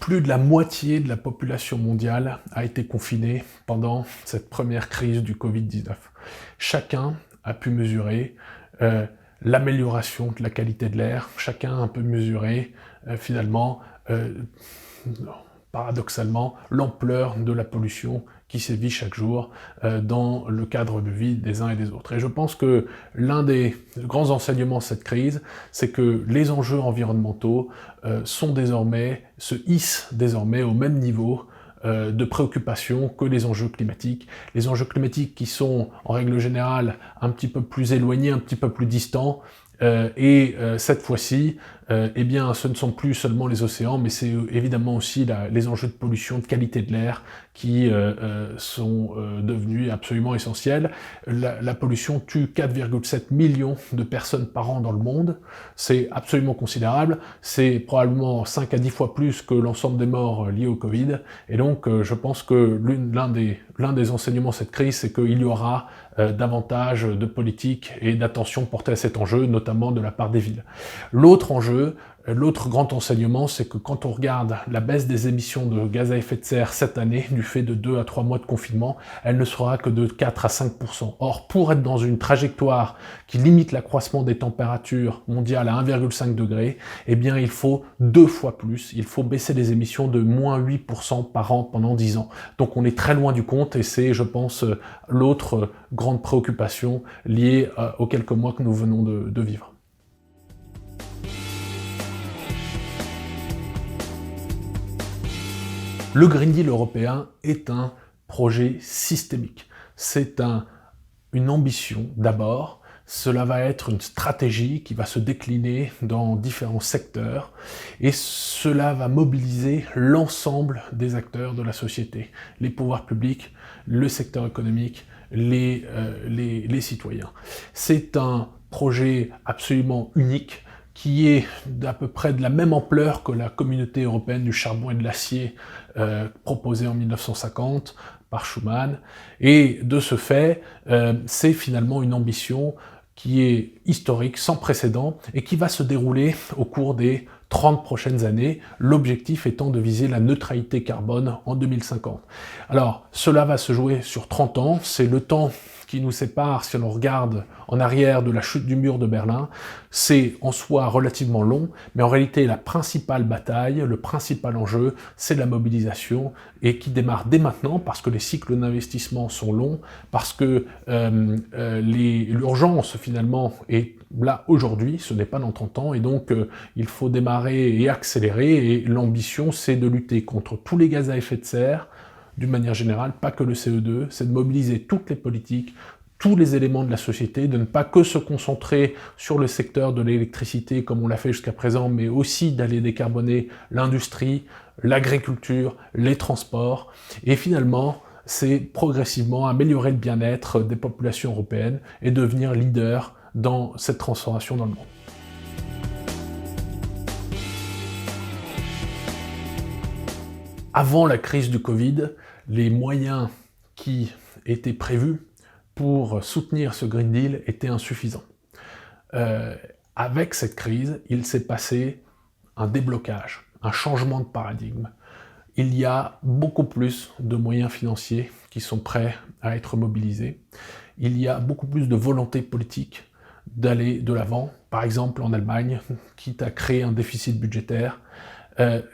Plus de la moitié de la population mondiale a été confinée pendant cette première crise du Covid-19. Chacun a pu mesurer l'amélioration de la qualité de l'air, chacun a pu mesurer finalement, paradoxalement, l'ampleur de la pollution qui sévit chaque jour dans le cadre de vie des uns et des autres. Et je pense que l'un des grands enseignements de cette crise, c'est que les enjeux environnementaux se hissent désormais au même niveau de préoccupation que les enjeux climatiques. Les enjeux climatiques qui sont, en règle générale, un petit peu plus éloignés, un petit peu plus distants, cette fois-ci, eh bien, ce ne sont plus seulement les océans, mais c'est évidemment aussi les enjeux de pollution, de qualité de l'air qui sont devenus absolument essentiels. La pollution tue 4,7 millions de personnes par an dans le monde. C'est absolument considérable. C'est probablement 5 à 10 fois plus que l'ensemble des morts liés au Covid. Et donc, je pense que l'un des enseignements de cette crise, c'est qu'il y aura davantage de politique et d'attention portée à cet enjeu, notamment de la part des villes. L'autre grand enseignement, c'est que quand on regarde la baisse des émissions de gaz à effet de serre cette année, du fait de 2 à 3 mois de confinement, elle ne sera que de 4 à 5%. Or, pour être dans une trajectoire qui limite l'accroissement des températures mondiales à 1,5 degré, eh bien, il faut 2 fois plus. Il faut baisser les émissions de moins 8% par an pendant 10 ans. Donc, on est très loin du compte et c'est, je pense, l'autre grande préoccupation liée aux quelques mois que nous venons de vivre. Le Green Deal européen est un projet systémique. C'est une ambition d'abord, cela va être une stratégie qui va se décliner dans différents secteurs et cela va mobiliser l'ensemble des acteurs de la société, les pouvoirs publics, le secteur économique, les citoyens. C'est un projet absolument unique qui est d'à peu près de la même ampleur que la Communauté européenne du charbon et de l'acier proposée en 1950 par Schuman. Et de ce fait, c'est finalement une ambition qui est historique, sans précédent, et qui va se dérouler au cours des 30 prochaines années, l'objectif étant de viser la neutralité carbone en 2050. Alors, cela va se jouer sur 30 ans, c'est le temps qui nous sépare, si l'on regarde en arrière de la chute du mur de Berlin, c'est en soi relativement long, mais en réalité la principale bataille, le principal enjeu, c'est la mobilisation, et qui démarre dès maintenant, parce que les cycles d'investissement sont longs, parce que l'urgence finalement est là aujourd'hui, ce n'est pas dans 30 ans, et donc il faut démarrer et accélérer, et l'ambition c'est de lutter contre tous les gaz à effet de serre, d'une manière générale, pas que le CO2, c'est de mobiliser toutes les politiques, tous les éléments de la société, de ne pas que se concentrer sur le secteur de l'électricité comme on l'a fait jusqu'à présent, mais aussi d'aller décarboner l'industrie, l'agriculture, les transports, et finalement, c'est progressivement améliorer le bien-être des populations européennes et devenir leader dans cette transformation dans le monde. Avant la crise du Covid, les moyens qui étaient prévus pour soutenir ce Green Deal étaient insuffisants. Avec cette crise, il s'est passé un déblocage, un changement de paradigme. Il y a beaucoup plus de moyens financiers qui sont prêts à être mobilisés. Il y a beaucoup plus de volonté politique d'aller de l'avant. Par exemple, en Allemagne, quitte à créer un déficit budgétaire,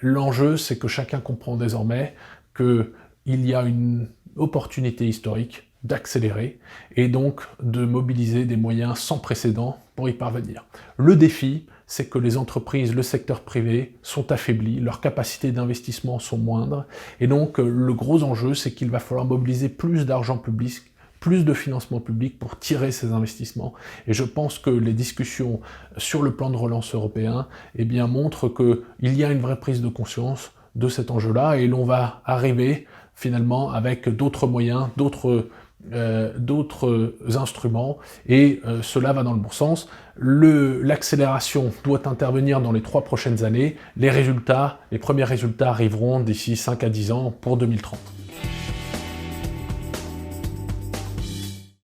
l'enjeu, c'est que chacun comprend désormais qu'il y a une opportunité historique d'accélérer et donc de mobiliser des moyens sans précédent pour y parvenir. Le défi, c'est que les entreprises, le secteur privé sont affaiblis, leurs capacités d'investissement sont moindres et donc le gros enjeu, c'est qu'il va falloir mobiliser plus d'argent public, plus de financement public pour tirer ces investissements. Et je pense que les discussions sur le plan de relance européen eh bien, montrent qu'il y a une vraie prise de conscience de cet enjeu-là et l'on va arriver finalement avec d'autres moyens, d'autres instruments et cela va dans le bon sens. L'accélération doit intervenir dans les 3 prochaines années. Les premiers résultats arriveront d'ici 5 à 10 ans pour 2030.